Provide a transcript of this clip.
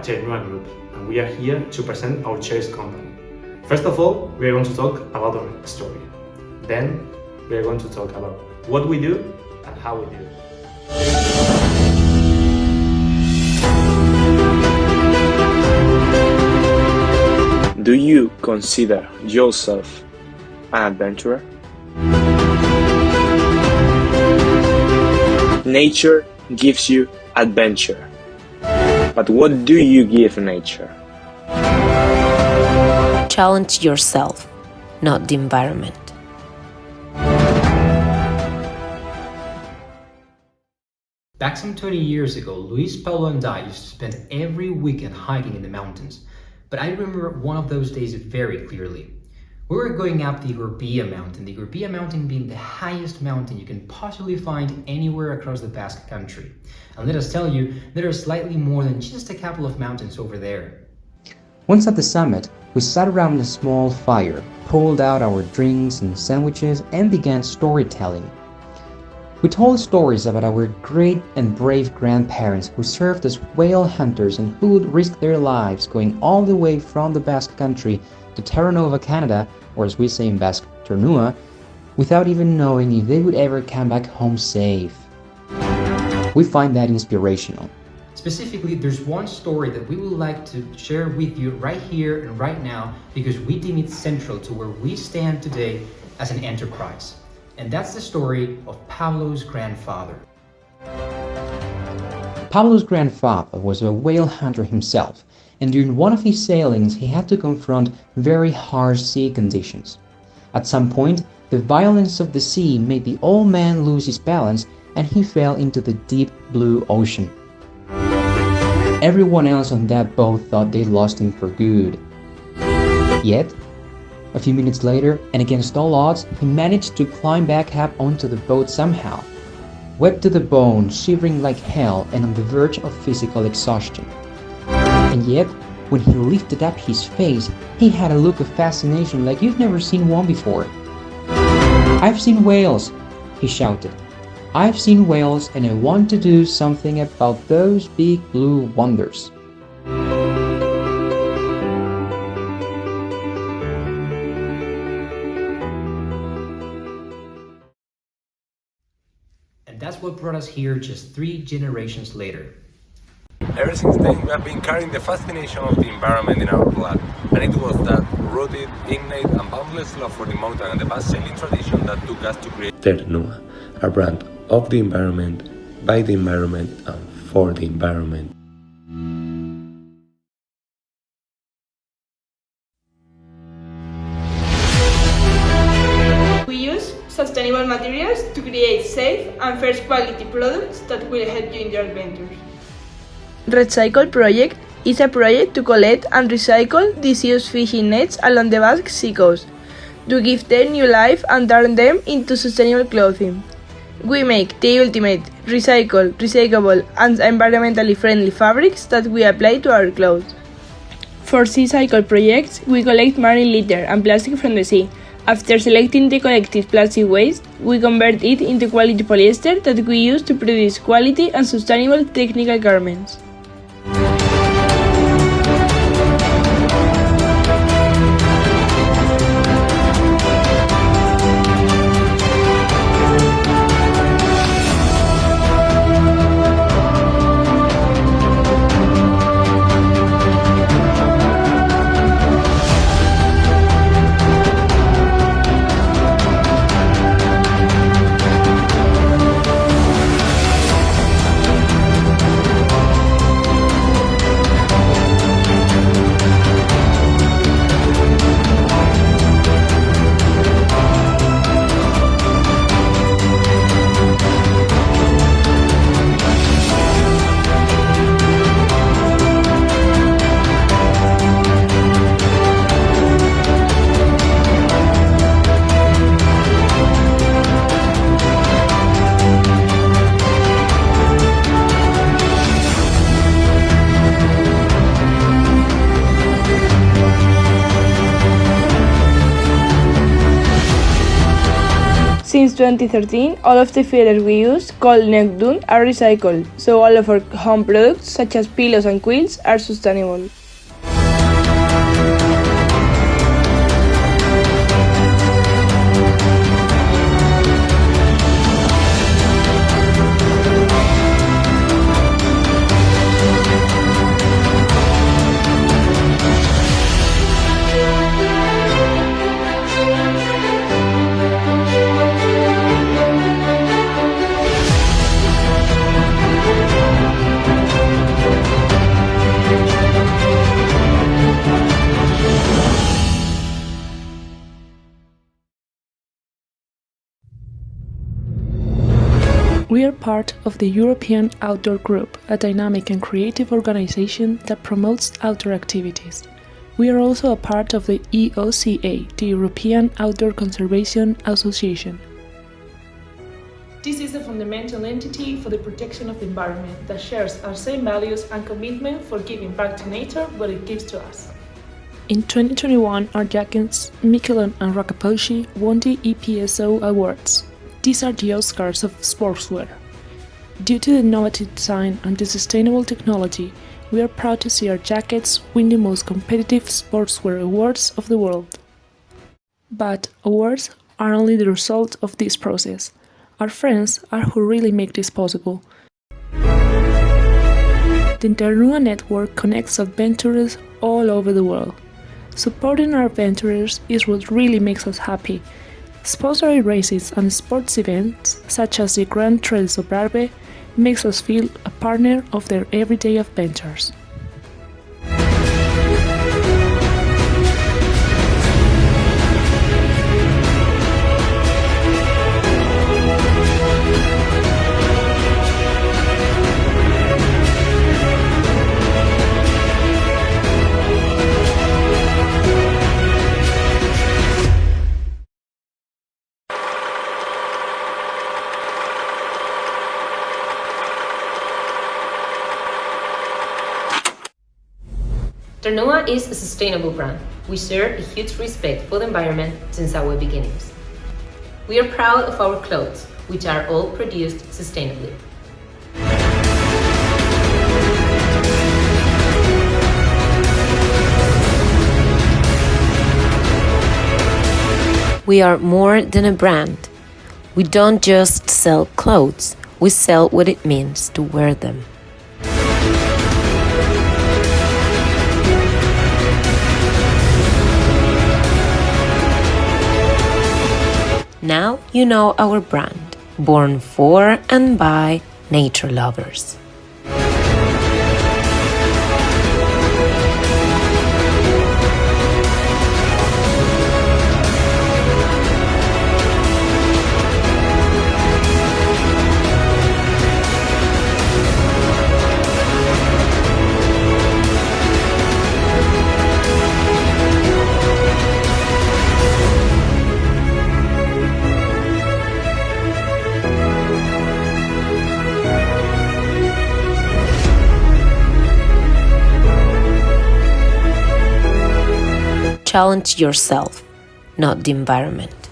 TERNUA Group, and we are here to present our cherished company. First of all, we are going to talk about our story. Then, we are going to talk about what we do and how we do it. Do you consider yourself an adventurer? Nature gives you adventure. But what do you give nature? Challenge yourself, not the environment. Back some 20 years ago, Luis, Paulo and I used to spend every weekend hiking in the mountains. But I remember one of those days very clearly. We were going up the Gorbea mountain, the Gorbea mountain being the highest mountain you can possibly find anywhere across the Basque country. And let us tell you, there are slightly more than just a couple of mountains over there. Once at the summit, we sat around a small fire, pulled out our drinks and sandwiches, and began storytelling. We told stories about our great and brave grandparents who served as whale hunters and who would risk their lives going all the way from the Basque country to Terra Nova, Canada, or as we say in Basque, TERNUA, without even knowing if they would ever come back home safe. We find that inspirational. Specifically, there's one story that we would like to share with you right here and right now because we deem it central to where we stand today as an enterprise. And that's the story of Pablo's grandfather. Pablo's grandfather was a whale hunter himself, and during one of his sailings he had to confront very harsh sea conditions. At some point, the violence of the sea made the old man lose his balance and he fell into the deep blue ocean. Everyone else on that boat thought they lost him for good. Yet, a few minutes later, and against all odds, he managed to climb back up onto the boat somehow, wet to the bone, shivering like hell and on the verge of physical exhaustion. And yet, when he lifted up his face, he had a look of fascination like you've never seen one before. "I've seen whales," he shouted. "I've seen whales and I want to do something about those big blue wonders." And that's what brought us here just 3 generations later. Ever since then, we have been carrying the fascination of the environment in our blood, and it was that rooted, innate, and boundless love for the mountain and the vast sailing tradition that took us to create TERNUA, a brand of the environment, by the environment, and for the environment. We use sustainable materials to create safe and first quality products that will help you in your adventures. Recycle Project is a project to collect and recycle disused fishing nets along the Basque seacoast, to give them new life and turn them into sustainable clothing. We make the ultimate recyclable and environmentally friendly fabrics that we apply to our clothes. For sea cycle projects, we collect marine litter and plastic from the sea. After selecting the collected plastic waste, we convert it into quality polyester that we use to produce quality and sustainable technical garments. Since 2013, all of the feathers we use, called neck down, are recycled, so all of our home products, such as pillows and quilts, are sustainable. We are part of the European Outdoor Group, a dynamic and creative organization that promotes outdoor activities. We are also a part of the EOCA, the European Outdoor Conservation Association. This is a fundamental entity for the protection of the environment that shares our same values and commitment for giving back to nature what it gives to us. In 2021, our jackets, Michelin and Rakaposhi, won the EPSO Awards. These are the Oscars of sportswear. Due to the innovative design and the sustainable technology, we are proud to see our jackets win the most competitive sportswear awards of the world. But awards are only the result of this process. Our friends are who really make this possible. The TERNUA network connects adventurers all over the world. Supporting our adventurers is what really makes us happy. Sponsoring races and sports events, such as the Grand Trails of Barbe, makes us feel a partner of their everyday adventures. TERNUA is a sustainable brand. We share a huge respect for the environment since our beginnings. We are proud of our clothes, which are all produced sustainably. We are more than a brand. We don't just sell clothes, we sell what it means to wear them. Now you know our brand, born for and by nature lovers. Challenge yourself, not the environment.